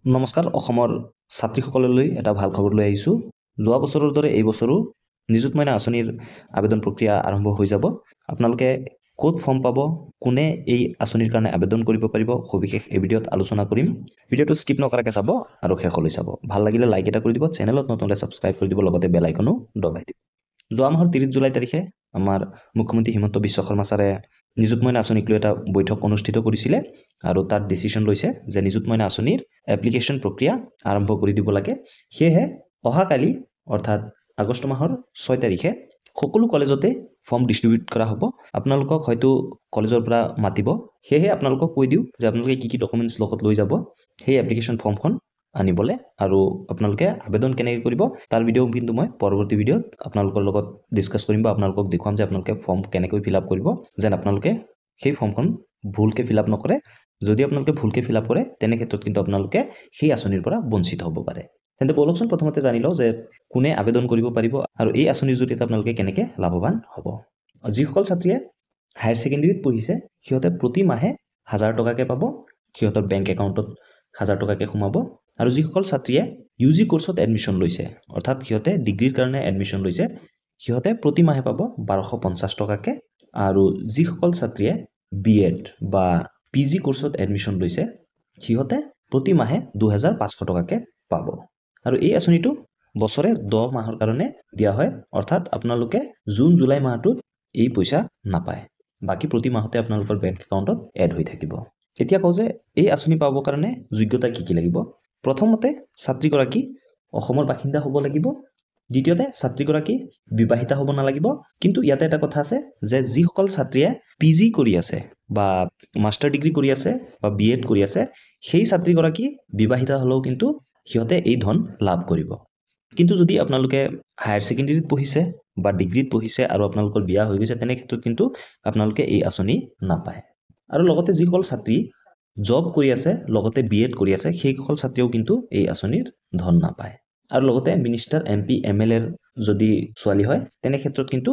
নমস্কাৰ অসমৰ ছাত্ৰীসকললৈ এটা ভাল খবৰ লৈ আহিছোঁ। যোৱা বছৰৰ দৰে এই বছৰো নিযুত মইনা আঁচনিৰ আবেদন প্ৰক্ৰিয়া আৰম্ভ হৈ যাব। আপোনালোকে ক'ত ফৰ্ম পাব, কোনে এই আঁচনিৰ কাৰণে আবেদন কৰিব পাৰিব, সবিশেষ এই ভিডিঅ'ত আলোচনা কৰিম। ভিডিঅ'টো স্কিপ নকৰাকৈ চাব আৰু শেষলৈ চাব। ভাল লাগিলে লাইক এটা কৰি দিব, চেনেলত নতুন হ'লে ছাবস্ক্ৰাইব কৰি দিব, লগতে বেল আইকনো দবাই দিব। যোৱা মাহৰ 30 জুলাই তাৰিখে আমাৰ মুখ্যমন্ত্ৰী হিমন্ত বিশ্ব শৰ্মা ছাৰে নিযুত মইনা আঁচনিক লৈ এটা বৈঠক অনুষ্ঠিত কৰিছিলে আৰু তাত ডিচিশ্যন লৈছে যে নিযুত মইনা আঁচনিৰ এপ্লিকেশ্যন প্ৰক্ৰিয়া আৰম্ভ কৰি দিব লাগে। সেয়েহে অহাকালি অৰ্থাৎ আগষ্ট মাহৰ 6 তাৰিখে সকলো কলেজতে ফৰ্ম ডিষ্ট্ৰিবিউট কৰা হ'ব। আপোনালোকক হয়তো কলেজৰ পৰা মাতিব, সেয়েহে আপোনালোকক কৈ দিওঁ যে আপোনালোকে কি ডকুমেণ্টছ লগত লৈ যাব সেই এপ্লিকেশ্যন ফৰ্মখন আনিবলৈ, আৰু আপোনালোকে আবেদন কেনেকৈ কৰিব তাৰ ভিডিঅ' কিন্তু মই পৰৱৰ্তী ভিডিঅ'ত আপোনালোকৰ লগত ডিছকাছ কৰিম বা আপোনালোকক দেখুৱাম যে আপোনালোকে ফৰ্ম কেনেকৈ ফিল আপ কৰিব, যেন আপোনালোকে সেই ফৰ্মখন ভুলকৈ ফিল আপ নকৰে। যদি আপোনালোকে ভুলকৈ ফিল আপ কৰে তেনে ক্ষেত্ৰত কিন্তু আপোনালোকে সেই আঁচনিৰ পৰা বঞ্চিত হ'ব পাৰে। তেন্তে বলকচোন প্ৰথমতে জানি লওঁ যে কোনে আবেদন কৰিব পাৰিব আৰু এই আঁচনিৰ জৰিয়তে আপোনালোকে কেনেকৈ লাভৱান হ'ব। যিসকল ছাত্ৰীয়ে হায়াৰ ছেকেণ্ডেৰীত পঢ়িছে সিহঁতে প্ৰতি মাহে 1000 টকাকৈ পাব, সিহঁতৰ বেংক একাউণ্টত 1000 টকাকৈ সোমাব। আৰু যিসকল ছাত্ৰীয়ে UG কোৰ্চত এডমিশ্যন লৈছে, অৰ্থাৎ সিহঁতে ডিগ্ৰীৰ কাৰণে এডমিশ্যন লৈছে, সিহঁতে প্ৰতি মাহে পাব 1250 টকাকৈ। আৰু যিসকল ছাত্ৰীয়ে BEd বা PG কোৰ্চত এডমিশ্যন লৈছে সিহঁতে প্ৰতি মাহে 2500 টকাকৈ পাব। আৰু এই আঁচনিটো বছৰে 10 মাহৰ কাৰণে দিয়া হয়, অৰ্থাৎ আপোনালোকে জুন জুলাই মাহটোত এই পইচা নাপায়, বাকী প্ৰতি মাহতে আপোনালোকৰ বেংক একাউণ্টত এড হৈ থাকিব। এতিয়া কওঁ যে এই আঁচনি পাবৰ কাৰণে যোগ্যতা কি লাগিব। প্ৰথমতে ছাত্ৰীগৰাকী অসমৰ বাসিন্দা হ'ব লাগিব। দ্বিতীয়তে ছাত্ৰীগৰাকী বিবাহিতা হ'ব নালাগিব। কিন্তু ইয়াতে এটা কথা আছে যে যিসকল ছাত্ৰীয়ে PG কৰি আছে বা মাষ্টাৰ ডিগ্ৰী কৰি আছে বা BEd কৰি আছে, সেই ছাত্ৰীগৰাকী বিবাহিতা হ'লেও কিন্তু সিহঁতে এই ধন লাভ কৰিব। কিন্তু যদি আপোনালোকে হায়াৰ ছেকেণ্ডেৰীত পঢ়িছে বা ডিগ্ৰীত পঢ়িছে আৰু আপোনালোকৰ বিয়া হৈ গৈছে, তেনে ক্ষেত্ৰত কিন্তু আপোনালোকে এই আঁচনি নাপায়। আৰু লগতে যিসকল ছাত্ৰী জব কৰি আছে লগতে BEd কৰি আছে, সেইসকল ছাত্ৰীয়েও কিন্তু এই আঁচনিৰ ধন নাপায়। আৰু লগতে মিনিষ্টাৰ MP MLAৰ যদি ছোৱালী হয় তেনে ক্ষেত্ৰত কিন্তু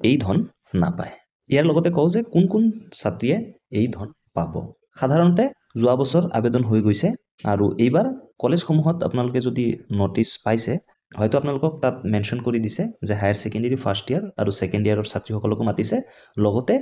এই ধন নাপায়। ইয়াৰ লগতে কওঁ যে কোন কোন ছাত্ৰীয়ে এই ধন পাব। সাধাৰণতে যোৱা বছৰ আবেদন হৈ গৈছে আৰু এইবাৰ কলেজসমূহত আপোনালোকে যদি নটিচ পাইছে, হয়তো আপোনালোকক তাত মেনশ্যন কৰি দিছে যে হায়াৰ ছেকেণ্ডেৰী ফাৰ্ষ্ট ইয়াৰ আৰু ছেকেণ্ড ইয়াৰৰ ছাত্ৰীসকলকো মাতিছে, লগতে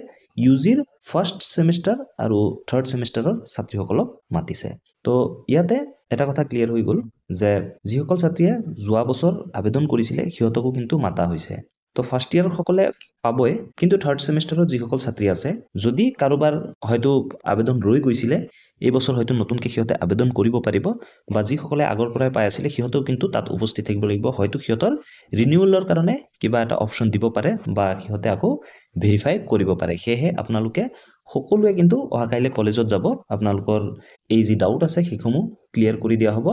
UGৰ ফাৰ্ষ্ট ছেমিষ্টাৰ আৰু থাৰ্ড ছেমিষ্টাৰৰ ছাত্ৰীসকলক মাতিছে। তো ইয়াতে এটা কথা ক্লিয়াৰ হৈ গ'ল যে যিসকল ছাত্ৰীয়ে যোৱা বছৰ আবেদন কৰিছিলে সিহঁতকো কিন্তু মাতা হৈছে। তো ফাৰ্ষ্ট ইয়াৰসকলে পাবই, কিন্তু থাৰ্ড ছেমিষ্টাৰত যিসকল ছাত্ৰী আছে, যদি কাৰোবাৰ হয়তো আবেদন ৰৈ গৈছিলে, এই বছৰ হয়তো নতুনকৈ সিহঁতে আবেদন কৰিব পাৰিব, বা যিসকলে আগৰ পৰাই পাই আছিলে সিহঁতেও কিন্তু তাত উপস্থিত থাকিব লাগিব। হয়তো সিহঁতৰ ৰিনিউৱেলৰ কাৰণে কিবা এটা অপশ্যন দিব পাৰে বা সিহঁতে আকৌ ভেৰিফাই কৰিব পাৰে। সেয়েহে আপোনালোকে সকলোৱে কিন্তু অহাকাইলৈ কলেজত যাব, আপোনালোকৰ এই যি ডাউট আছে সেইসমূহ ক্লিয়াৰ কৰি দিয়া হ'ব।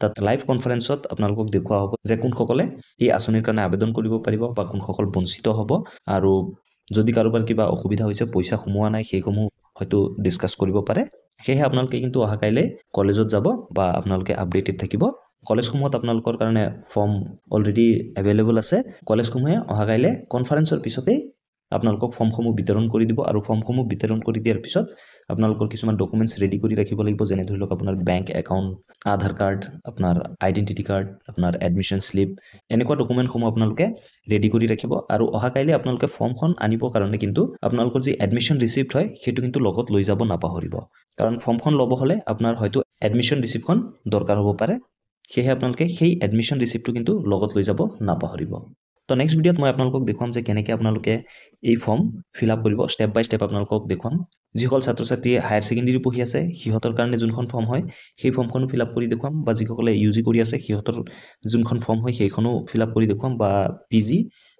তাত লাইভ কনফাৰেন্সত আপোনালোকক দেখুওৱা হ'ব যে কোনসকলে এই আঁচনিৰ কাৰণে আবেদন কৰিব পাৰিব বা কোনসকল বঞ্চিত হ'ব, আৰু যদি কাৰোবাৰ কিবা অসুবিধা হৈছে, পইচা সোমোৱা নাই, সেইসমূহ হয়তো ডিছকাছ কৰিব পাৰে। সেয়েহে আপোনালোকে কিন্তু অহাকাইলৈ কলেজত যাব বা আপোনালোকে আপডেটেড থাকিব। কলেজসমূহত আপোনালোকৰ কাৰণে ফৰ্ম অলৰেডি এভেইলেবল আছে। কলেজসমূহে অহাকাইলৈ কনফাৰেন্সৰ পিছতেই আপোনালোকক ফৰ্মসমূহ বিতৰণ কৰি দিব, আৰু ফৰ্মসমূহ বিতৰণ কৰি দিয়াৰ পিছত আপোনালোকৰ কিছুমান ডকুমেণ্টছ ৰেডি কৰি ৰাখিব লাগিব, যেনে ধৰি লওক আপোনাৰ বেংক একাউণ্ট, আধাৰ কাৰ্ড, আপোনাৰ আইডেণ্টিটি কাৰ্ড, আপোনাৰ এডমিশ্যন শ্লিপ, এনেকুৱা ডকুমেণ্টসমূহ আপোনালোকে ৰেডি কৰি ৰাখিব। আৰু অহাকাইলৈ আপোনালোকে ফৰ্মখন আনিবৰ কাৰণে কিন্তু আপোনালোকৰ যি এডমিশ্যন ৰিচিপ্ট হয় সেইটো কিন্তু লগত লৈ যাব নাপাহৰিব, কাৰণ ফৰ্মখন ল'ব হ'লে আপোনাৰ হয়তো এডমিশ্যন ৰিচিপ্টখন দৰকাৰ হ'ব পাৰে। সেয়েহে আপোনালোকে সেই এডমিশ্যন ৰিচিপ্টটো কিন্তু লগত লৈ যাব নাপাহৰিব। তো নেক্সট ভিডিঅ'ত মই আপোনালোকক দেখুৱাম যে কেনেকৈ আপোনালোকে এই ফৰ্ম ফিল আপ কৰিব, ষ্টেপ বাই ষ্টেপ আপোনালোকক দেখুৱাম। যিসকল ছাত্ৰ ছাত্ৰীয়ে হায়াৰ ছেকেণ্ডেৰী পঢ়ি আছে সিহঁতৰ কাৰণে যোনখন ফৰ্ম হয় সেই ফৰ্মখনো ফিল আপ কৰি দেখুৱাম, বা যিসকলে UG কৰি আছে সিহঁতৰ যোনখন ফৰ্ম হয় সেইখনো ফিল আপ কৰি দেখুৱাম, বা PG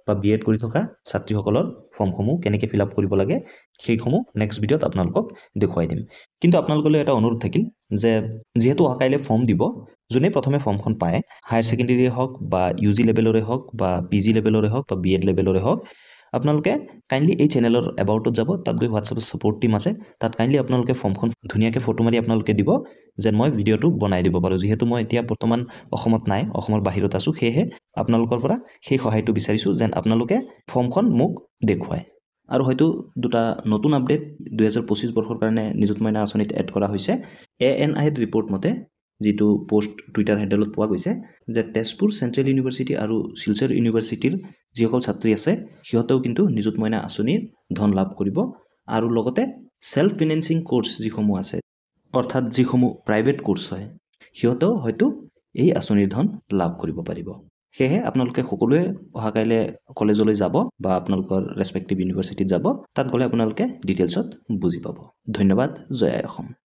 বা BEd কৰি থকা ছাত্ৰীসকলৰ ফৰ্মসমূহ কেনেকৈ ফিল আপ কৰিব লাগে সেইসমূহ নেক্সট ভিডিঅ'ত আপোনালোকক দেখুৱাই দিম। কিন্তু আপোনালোকলৈ এটা অনুৰোধ থাকিল যে যিহেতু অহাকাইলৈ ফৰ্ম দিব, যোনে প্ৰথমে ফৰ্মখন পায়, হায়াৰ ছেকেণ্ডেৰীয়ে হওক বা UG লেভেলৰে হওক বা PG লেভেলৰে হওক বা BEd লেভেলৰে হওক, আপোনালোকে কাইণ্ডলি এই চেনেলৰ এবাউটত যাব, তাত গৈ হোৱাটছআপত ছাপোৰ্ট টিম আছে, তাত কাইণ্ডলি আপোনালোকে ফৰ্মখন ধুনীয়াকৈ ফটো মাৰি আপোনালোকে দিব, যেন মই ভিডিঅ'টো বনাই দিব পাৰোঁ। যিহেতু মই এতিয়া বৰ্তমান অসমত নাই, অসমৰ বাহিৰত আছোঁ, সেয়েহে আপোনালোকৰ পৰা সেই সহায়টো বিচাৰিছোঁ যেন আপোনালোকে ফৰ্মখন মোক দেখুৱায়। আৰু হয়তো দুটা নতুন আপডেট 2025 বৰ্ষৰ কাৰণে নিযুত মইনা আঁচনিত এড কৰা হৈছে। ANIৰ ৰিপৰ্ট মতে যিটো পোষ্ট টুইটাৰ হেণ্ডেলত পোৱা গৈছে যে তেজপুৰ চেণ্ট্ৰেল ইউনিভাৰ্চিটি আৰু শিলচৰ ইউনিভাৰ্চিটিৰ যিসকল ছাত্ৰী আছে সিহঁতেও কিন্তু নিযুত মইনা আঁচনিৰ ধন লাভ কৰিব আৰু লগতে ছেল্ফ ফিনেন্সিং কোৰ্চ যিসমূহ আছে অৰ্থাৎ যিসমূহ প্ৰাইভেট কোৰ্চ হয় সিহঁতেও হয়তো এই আঁচনিৰ ধন লাভ কৰিব পাৰিব। সেয়েহে আপোনালোকে সকলোৱে অহাকাইলৈ কলেজলৈ যাব বা আপোনালোকৰ ৰেচপেক্টিভ ইউনিভাৰ্চিটিত যাব, তাত গ'লে আপোনালোকে ডিটেইলছত বুজি পাব। ধন্যবাদ। জয় আই অসম।